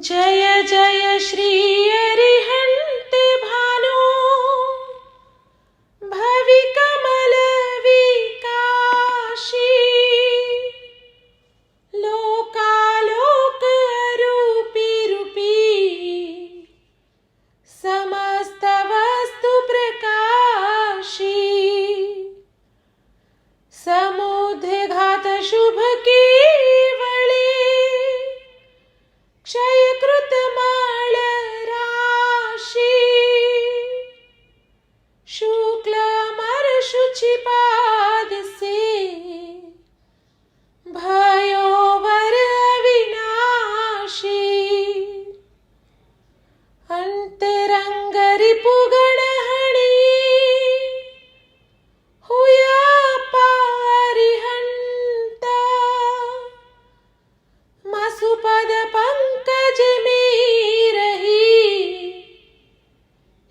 जय जय श्री अरिहंत भानु भवि कमल विकाशी लोकालोक रूपी रूपी समस्त वस्तु प्रकाशी समुद्र घात शुभ केवली क्षयकृत माळ राशी शुक्ल अमर शुचि पाद से भयोवर अविनाशी अंतरंग रिपुगण हणी हुया पारिहंता मासुपद पंकज में रही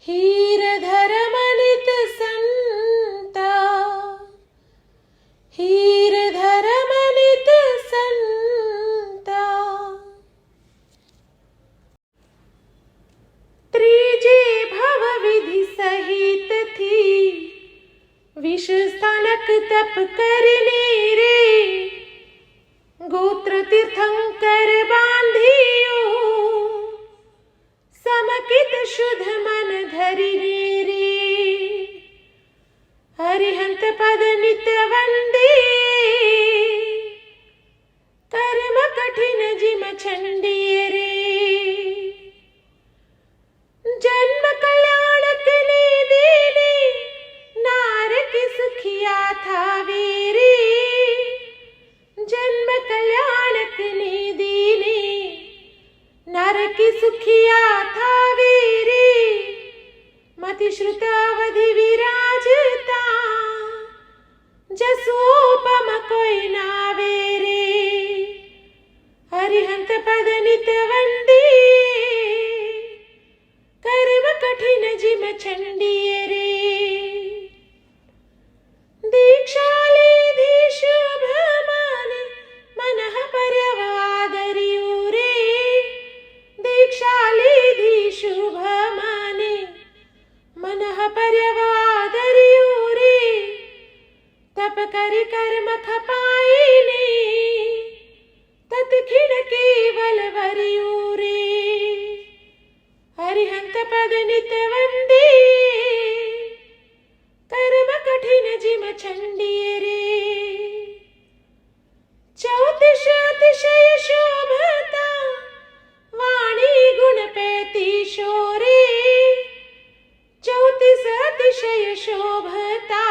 हीर धर्मनित संता हीर धर्मनित संता त्रिजे भव विधि सहित थी विष स्थानक तप करने रे गोत्र तीर्थंकर बांधियो समकित शुद्ध मन धरि रे हरिहंत पद नित वंदे कर्म कठिन जिम छंडिये रे जन्म कल्याणक ने देने नारक सुखिया था वीरे जन्म कल्याणक ने दीने नरक सुखिया था वीरे मति श्रुत अवधि विराजता जसोपम कोई नावे रे हरिहंत पद नित वंदे कर्म कठिन जिम छंडिये रे दीक्षाले शुभ माने मनः पर्यवादरियो रे दीक्षाले शुभ माने मनः पर्यवादरियो रे तप करि कर्म खपाए ने तत्क्षण केवल वरियो रे हरिहंत पद नित वंदे कर्म कठिन जिम छंडिये रे चौतिश अतिशय शोभता वाणी गुण पैती शोरे चौतिश अतिशय शोभता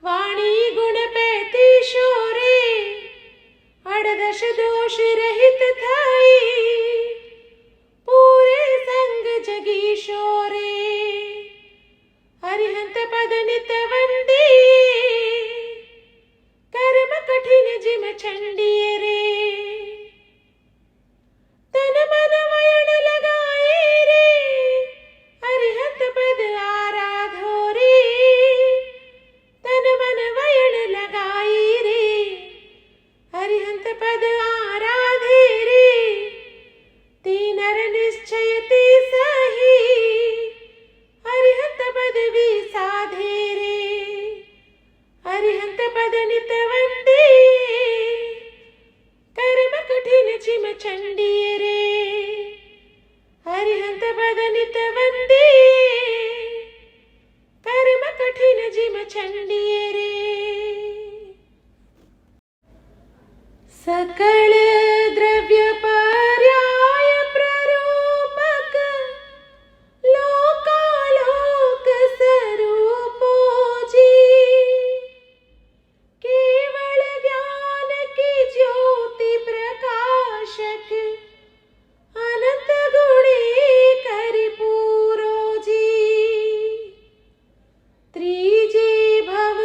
वाणी गुण पैती शोरे अड़दश दोष रहित थाई पूरे संग जगी शोरे हरिहंत पद नित वंदे कर्म कठिन जिम छंडिये रे तन मन वयन लगाए रे हरिहंत पद आराधो रे तन मन वयन लगाए रे हरिहंत पद आराधे रे तीनर निश्चय ते सही हरिहंत पद भी साधे रे हरिहंत पद नित वंदे कर्म कठिन जिम छंडिये रे हरिहंत पद नित वंदे कर्म कठिन जिम छंडिये रे सकल द्रव्य पर्याय प्ररूपक लोकालोक स्वरूपो जी केवल ज्ञान की ज्योति प्रकाशक अनंत गुणे करि पूरो जी त्रिजे भव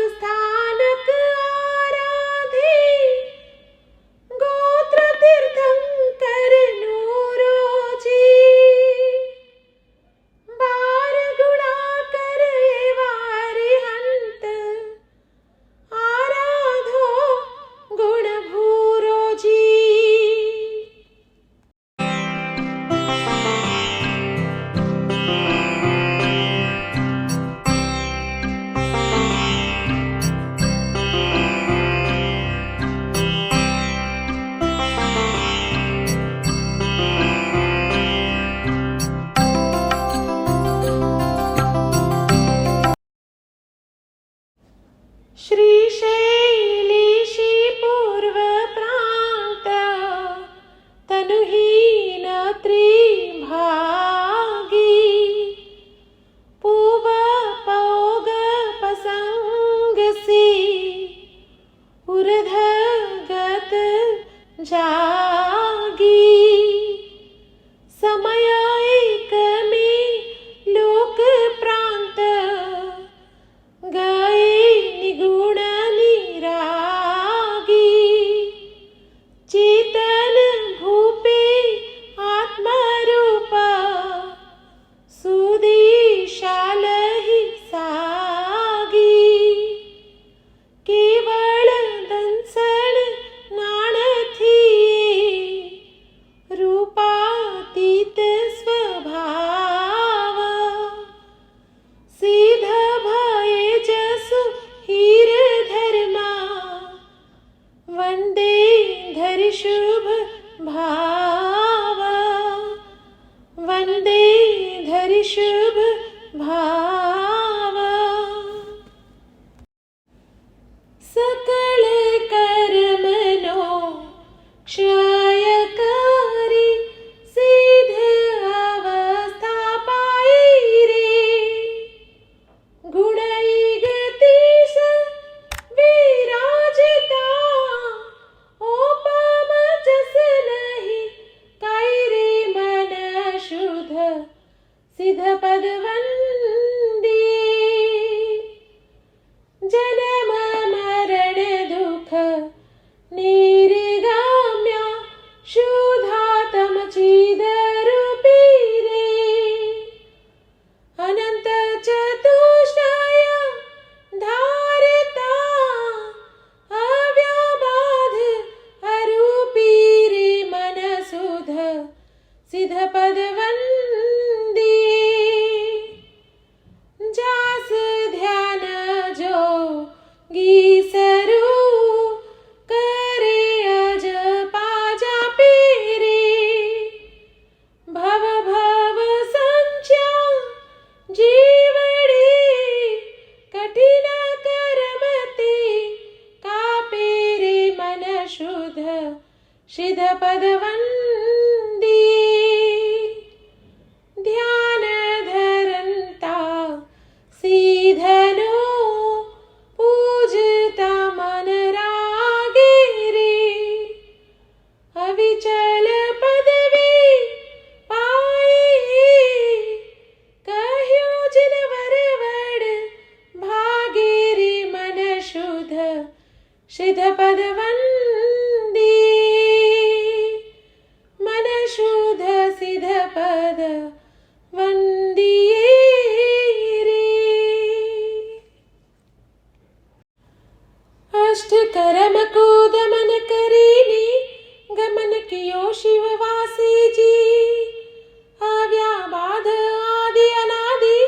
धरि शुभ भाव। सकल कर्मनो क्षयकारी सिद्ध अवस्था पाई रे। गुण गतीस विराजता ओपम जस नहीं काई रे। मन शुद्ध सिद्ध पद वंदी। जन्म मरण दुख निर्गाम्या शुद्धात्म चिदरूपी रे। अनंत चतुष्टय धारता अव्याबाध अरूपी रे। मन शुद्ध सिद्ध पद वंदी। जास ध्यान जोगी सरू करे अज पाजा पीरे। भव भव संख्या जीवड़ी कठिन कर्मते कापे रे। मन शुद्ध सिद्ध पद वंदी। ध्यान धरंता सीधनो पूजता मन रागे रे। अविचल पदवी पाई कह्यो जिन वरवड़ भागे रे। मन शुद्ध सिद्ध पद वंदी। मन शुद्ध सिद्ध पद वंदिये रे। अष्ट कर्म को दमन करीनी गमन कियो शिववासी जी। अव्याबाध आदि अनादि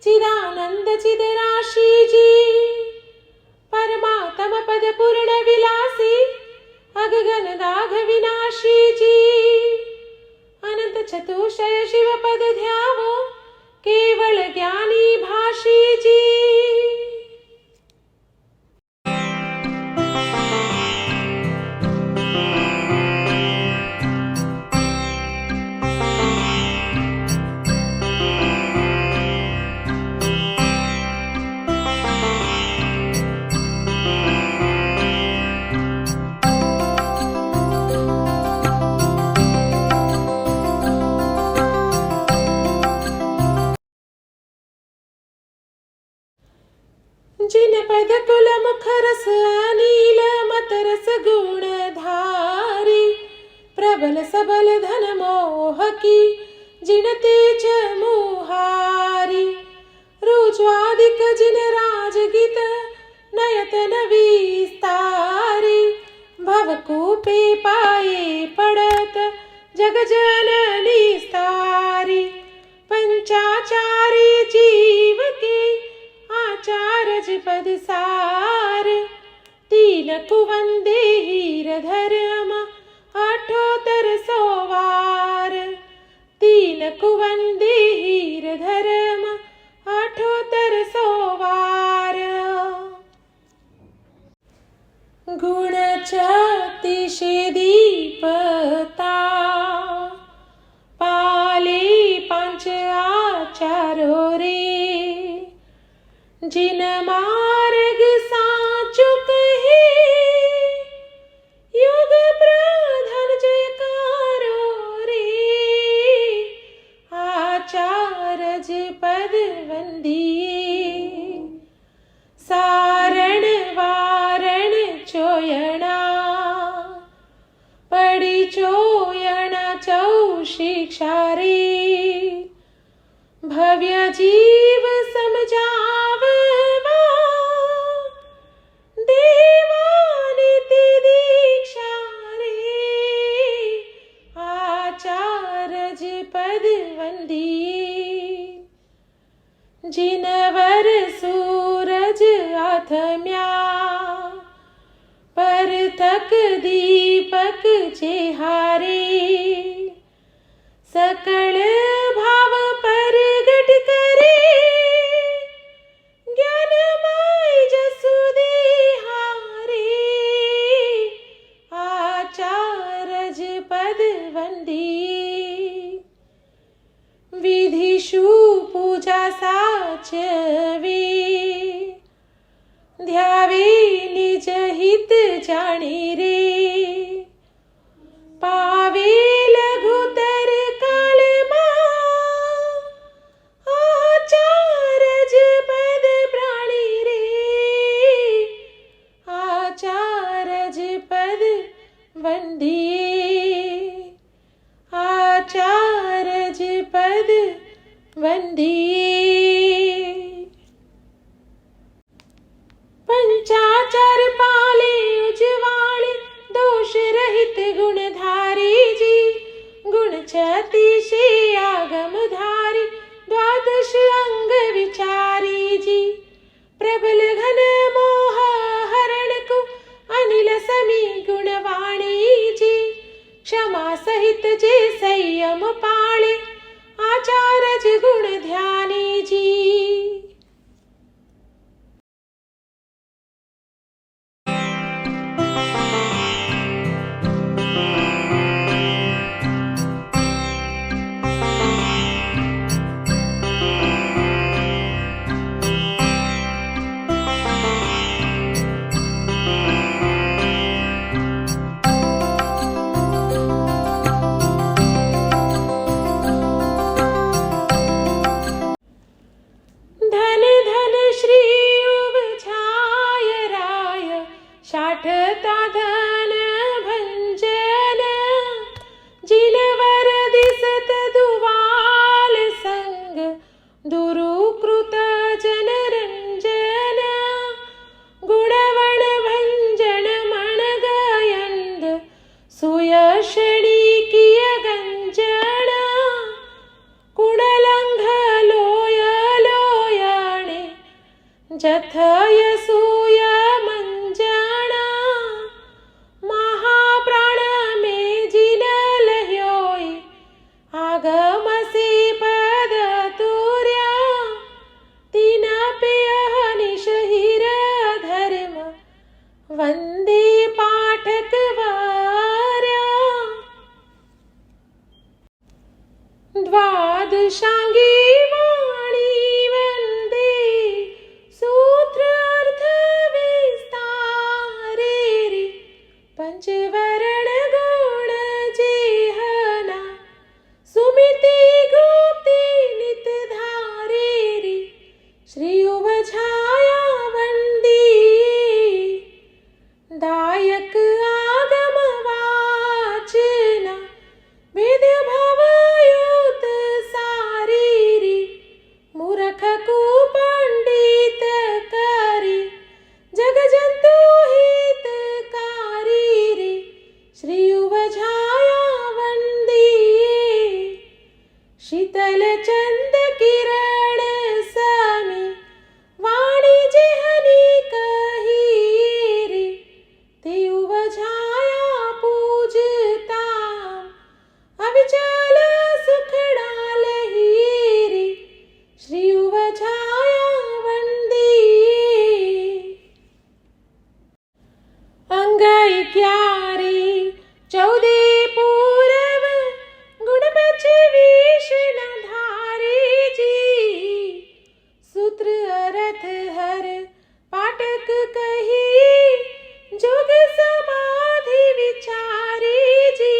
चिदानंद चिद राशि जी। परमात्म पद पूर्ण विलासी अगगन दाघ विनाशी जी। अनंत चतुष्टय शिव पद ध्यावो केवल ज्ञानी भाषी जी। जिन पद कुल मुख रस अनील मत रस गुण धारी। प्रबल सबल धन मोह की जिन तेज मुहारी। रुज्वादिक जिन राजगीत नयतन विस्तारी। भवकूपे पाए पड़त जग जननी स्तारी। पंचाचारी जीव के आचारज पद सार। तीन कुवंदे हीर धर्म अठोत्तर सोवार। तीन कुवंदे हीर धर्म अठोत्तर सोवार। गुण छत्तीशे दीपता पाले पांच आचारो रे। जिन मार्ग साचु कहे युग प्रधान जयकारो रे। आचारज पद वंदिये सारण वारण चोयणा। पड़ी चोयणा चौ शिक्षा रे। भव्य जीव समझाववा देवानिति दीक्षा रे। आचारज पद वंदिये जिनवर सूरज आथम्या। परतक दीपक चेहारे सकल भाव तुझ्या साचवी, ध्यावे निज हित जाणी रे, पावे लघुतर कालमा, आचारज पद प्राणी रे, आचारज पद वंदिये, आचारज पद वंदिये। पंचाचार पाले उजवाळे, दोष रहित गुणधारी जी, गुण 36 आगमधारी, द्वादश अंग विचारी जी, प्रबल घन मोह हरण को, अनिल समी गुणवाणी जी, क्षमा सहित जे संयम पाळे, आचारज गुण ध्यानी जी। साठता धन भंजन, जिनवर दिसत दुवाल संग, दुरुकृत जनरंजन, गुणवण भंजन मणगयंद, सुयशणी किय गंजन, कुणलंघ लोय लोयणे, जथय सूय आगमसी पद तुर्या, तीन पेय निशहिर धर्म, वंदे पाठक वार्या, द्वादशांगी वाणी वंदे, सूत्र अर्थ विस्तारे रे, पंचवर्ण गुण जेहना, सुमिति गुप्ति नित धारे रे, श्री उवझाया वंदिये, दायक आगम वाचना, वेद भवयुत सारी रे, मूर्ख को पंडित करी, जग जंतु हितकारी रे, श्री उवझाया वंदिये, शीतल चंद किरण समी, वाणी जेहनी कही रे, ते उवझाया पूजता, अविचल सुखड़ा लही रे, श्री उवझाया वंदिये। अंग 11 14 पूरव, गुण 25 धारी जी, सूत्र अर्थ हर पाठक कही, जोग समाधि विचारी जी,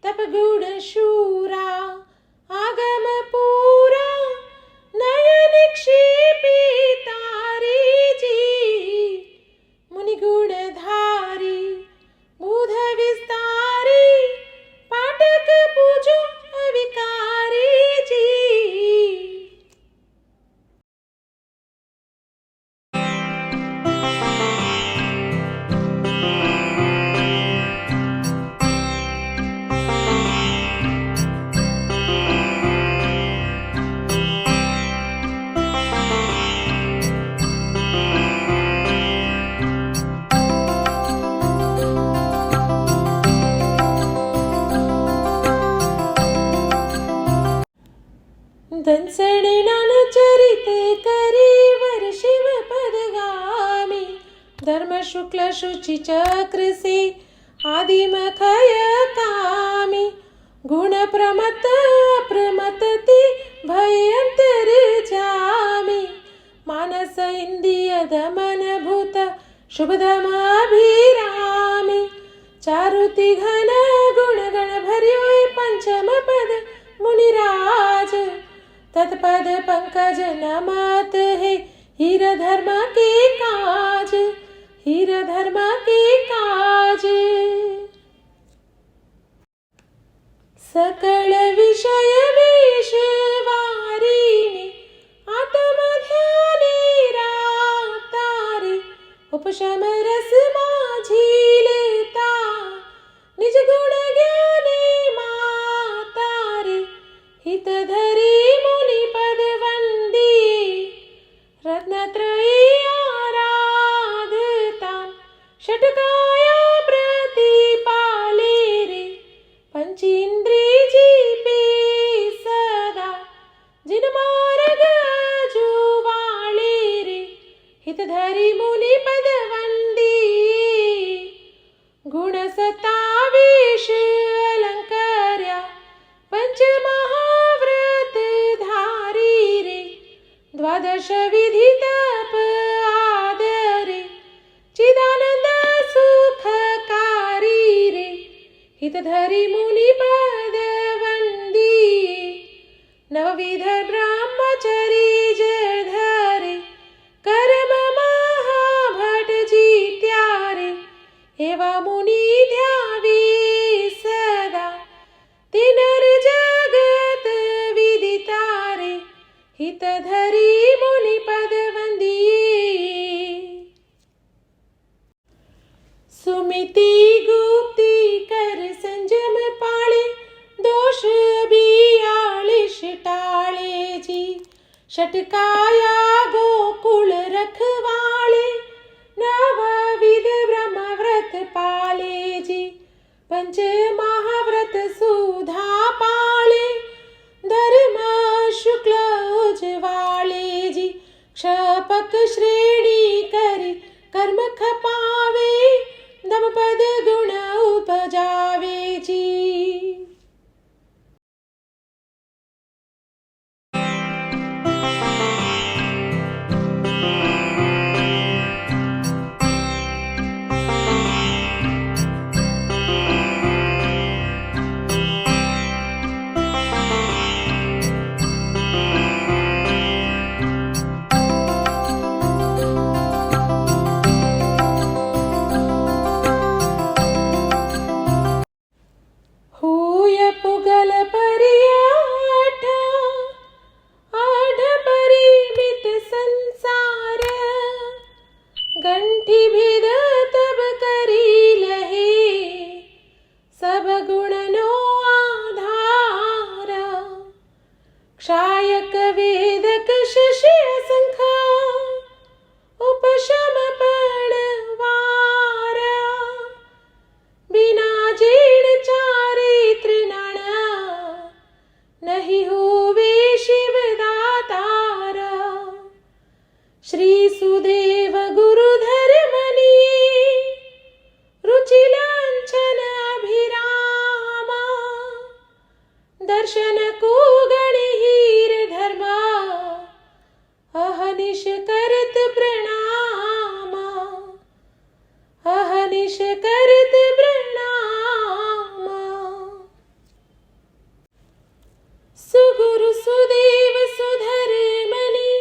तप गुण शूरा आगम पूरा, नयन निक्षेपी तारी जी, मुनि गुण धारी, बुध विस्तारी, पाठक पूजो अविकारी जी। दंसणे नानचरित करीवर शिव पदगामी, धर्म शुक्ल शुचि चक्र से आदिम खय कामी, गुण प्रमत अप्रमतति भयंत रस इंदिय दमन भूत शुभधमाभिरामी चारुति घन गुण गण भरियो पंचम पद मुनिराज तत्पद पंकज नमत है हीर धर्म के काज हीर धर्म के काज। सकल विषय विषवारिणी आत्म ध्याने रातारी उपशम रस माझीलता निज गुण ज्ञाने मातारी हित धरी मुनि पद वंदी रत्नत्रयी आराधता षटकाया प्रतिपाले रे पंचीन्द्री जीपे सदा जिन मार्ग जुवाले रे हित धरी मुनि पद वंदी गुण सतावेश अलंकार्या पंच महाव्रत धारी रे द्वादश विधि तप आदरे चिदानंद सुखकारी रे हित धरी मुनि पद वंदी नवविध ब्रह्मचर्य धरे कर्म महाभट जीत्यारे एवा मुनि ध्यावे सदा तिनर जगत विदितारे हित धरी मुनि पद वंदिये। सुमिति गुप्ति कर संजम पाळे दोष बियालिश टाळे जी षटकाया गोकुल रखवाळे नवविध ब्रह्मव्रत पाले जी पंच महाव्रत सुधा पाळे धर्म शुक्ल उजवाळे जी क्षपक श्रेणी करी कर्म खपावे दमपद गुण उपजावे जी। कंठी भेद तब करी लहे सब गुण नो आधारा क्षायक वेदक शिष्य संखा उपशम पणवारा बिना जीर्ण चारित्र नाना नहीं होवे शिव दातारा श्री सुदेव गुरुधर मनिये रुचि लांछन अभिरामा दर्शन को गणहीर धर्मा अहनिश करत प्रणामा अहनिश करत प्रणामा। सुगुरु सुदेव सुधर मनि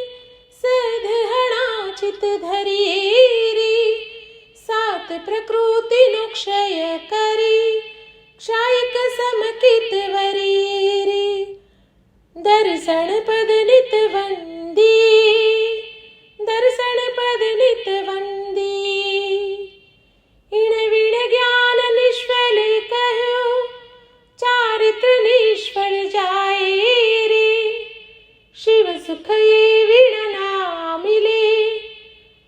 सधहणा चित धरिये सात प्रकृति नु क्षय करी क्षायक समकित वरिये दर्शन पद नित वंदी दर्शन पद नित वंदी इण विण ज्ञान निष्फल कहो चारित्र निष्फल जाए रे शिव सुख ये विण ना मिले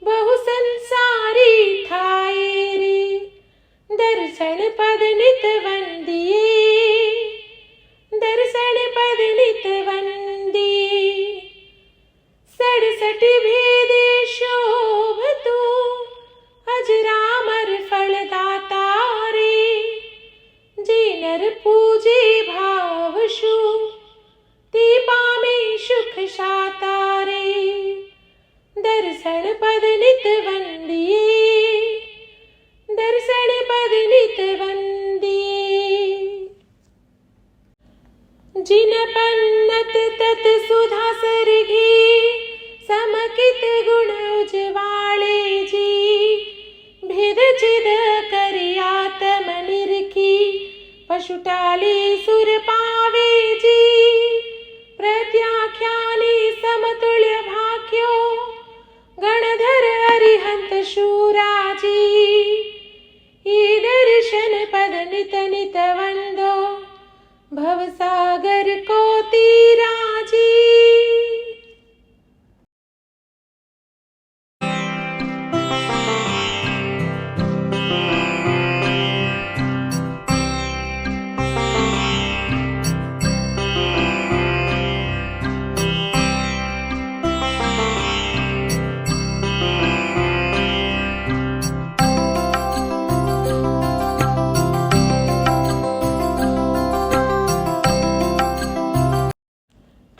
बहु संसारी थाए रे दर्शन पद नित वंदिये दर्शन पद नित वंदिये सड़सठ भेद शोभतु अजरामर फलदाता रे जिनर पूजे भावशु ते पामे सुख शाता रे दर्शन उन्नत तत सुधा सरगी समकित गुण उजवाळे जी भेद चिद करियातम निरखी पशुटाली सुर पावे जी प्रत्याख्यानी समतुल्य भाक्यो गणधर अरिहंत शूराजी ई दर्शन पद नित नित वंदो भवसागर को तीराजी।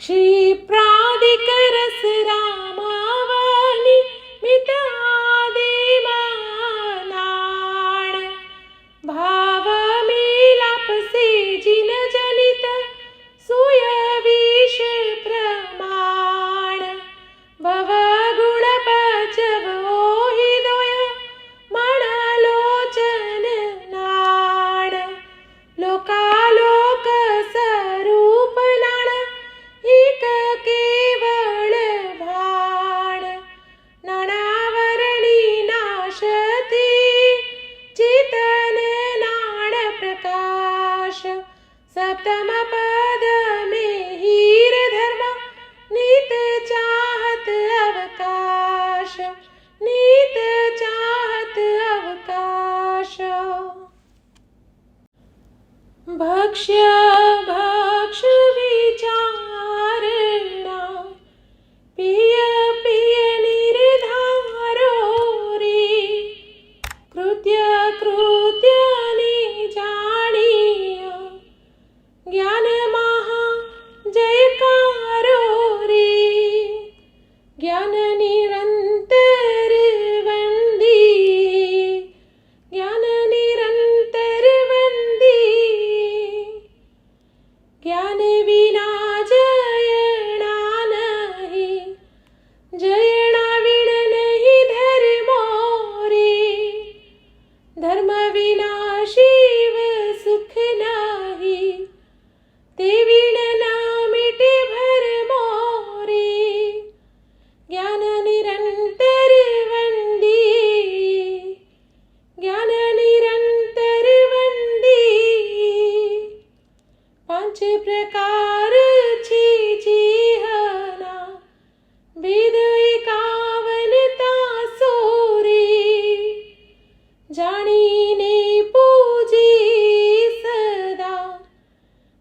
क्षिप्रादिक रस रामावली मित आदिमनाण भाव मिलाप से जिन जनित सुय विष प्रमाण भव गुण पचव ओहि दोय मणलोचन नाण लोकालोक स्वरूप नाण एक केवळ भाण नानावरणी नाशती चितन नाण प्रकाश सप्तम पद में हीर धर्म नीत चाहत अवकाश नीत चाहत अवकाश भक्ष्य भक्ष विचारणा पिय पिय निर्धारो रे कृत्य कृत्य निजाणीय ज्ञान महा जयकारो रे ज्ञान निरंतर वंदी ज्ञान निरंतर वंदी ज्ञान विना जयणा नहीं जयणा विण नहीं धर्मो रे धर्म विना शिव सुख नहीं ते विण ना मिटे भरमो रे ज्ञान निरंतर वंदी ज्ञान निरंतर वंदी पांच प्रकार छी जीहना वेद 51 तासोरी जाणीने पूजी सदा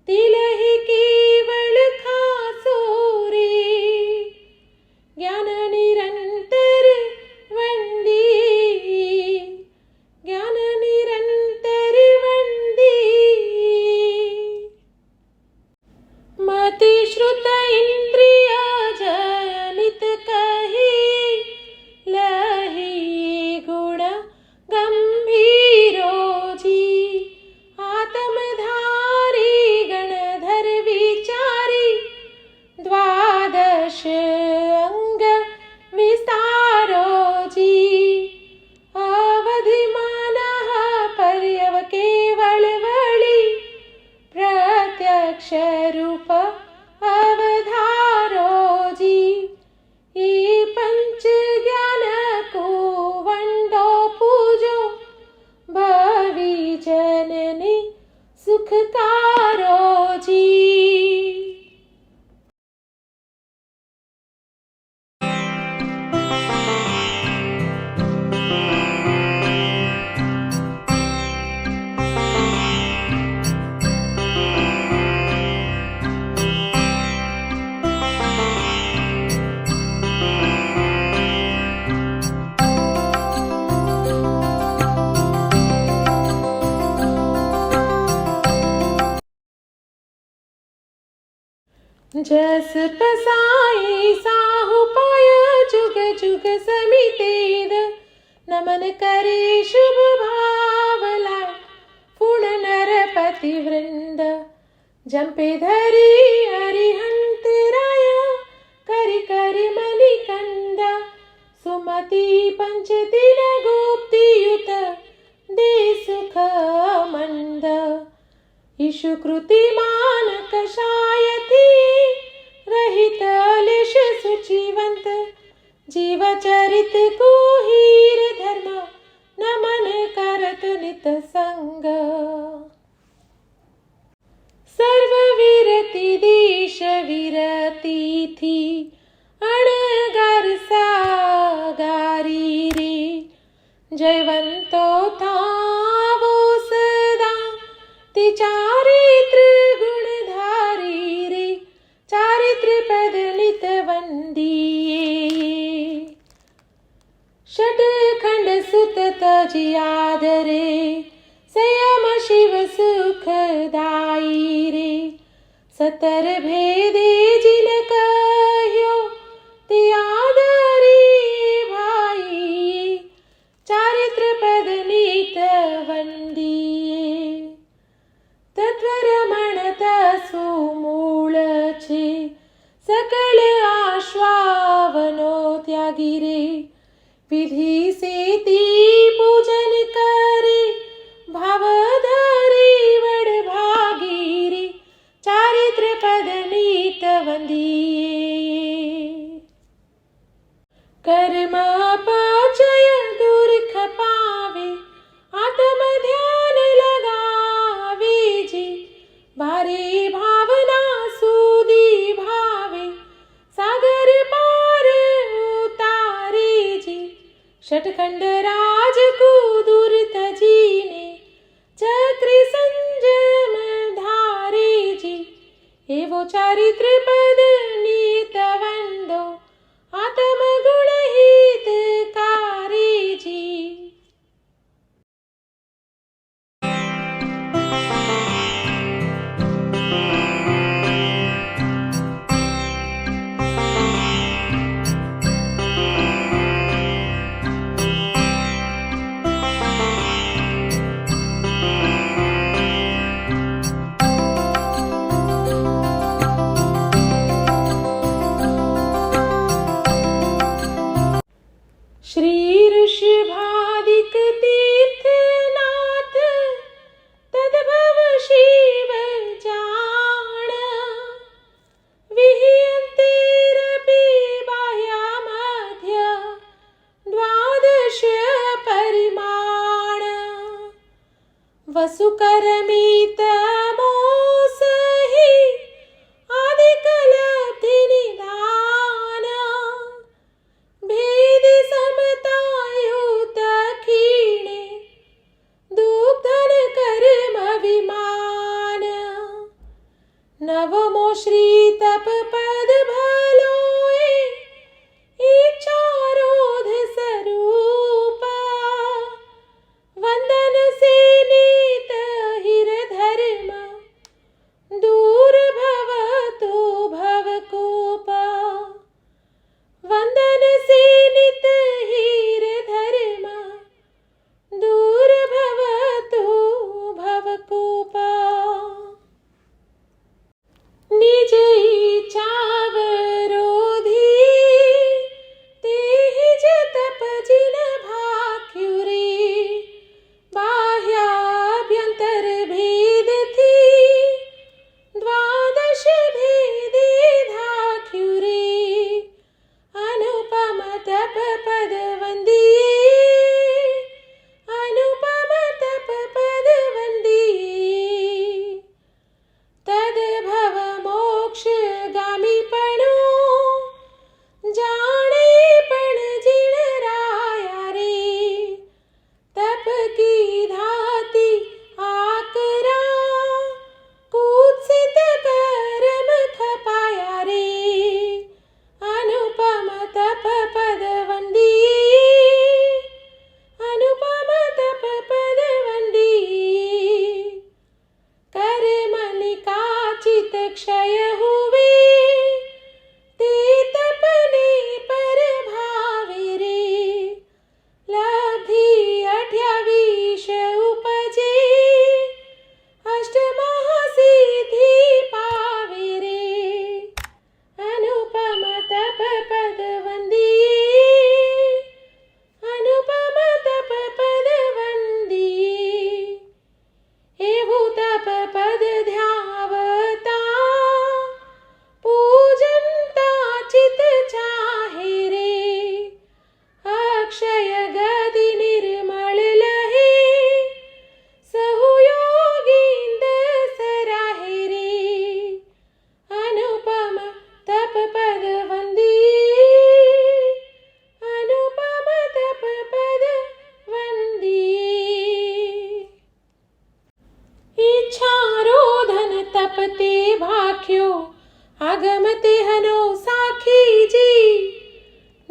तिलहि केवळ खासोरी ज्ञान निरंतर वंदी ज्ञान निरंतर वंदी मति श्रुत इंद्रिय जनित कही लही गुण गंभीरो जी आत्मधारी गणधर विचारी द्वादश अंग विस्तारो जी अवधि मनः पर्यव केवल वळी प्रत्यक्ष रूप अवधारो जी ई पंच ज्ञान को वंदो पूजो भवी जननी सुखकारो जी। जस पसाई साहु पाय जुग जुग समितेद नमन करे शुभ भावला पुण नरपति वृंद जंपे धरी अरिहंतराय करी करी मलिकंद सुमती पंचदिन गुप्तियुत दे सुख मंद ईशु कृतिमान कषायती रहित लेश सुचिवंत जीवचरित कुहीर धर्म नमन करत नित संग सर्व विरती देश विरती थी अणगार सागारी रे जयवंतो थावो सदा ती चारित्र गुणधारी रे चारित्र पद नित वंदिये षटखंड सुत तजी आदरे संयम शिव सुखदाई रे सतर भेदे जिन कह्यो ती आदरी भाई चारित्र पद नीत वंदिये तत्वरमणत सुमूळ छे सकल आश्वावनो त्यागी रे विधि से ती पूजन करे भावधारी वड भागीरी चारित्र पद नीत वंदिये कर्म पाचय दुर्ख पावे आत्म ध्यान लगावे जी बारे भावना सुदी भावे सागर पार उतारे जी षटखंड राज कुदूर तजीने चक्री संजम धारे जी एवो चारित्र पद नीत वंदो आत्म गुण हित कारी जी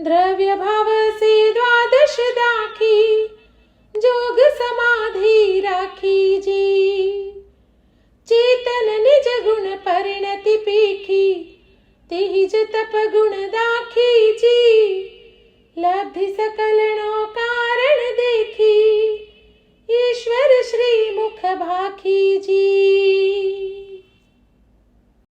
द्रव्य भाव से द्वादश दाखी जोग समाधि राखी जी। चेतन निज गुण परिणति पीखी तेज तप गुण दाखी जी। लब्धि सकल नो कारण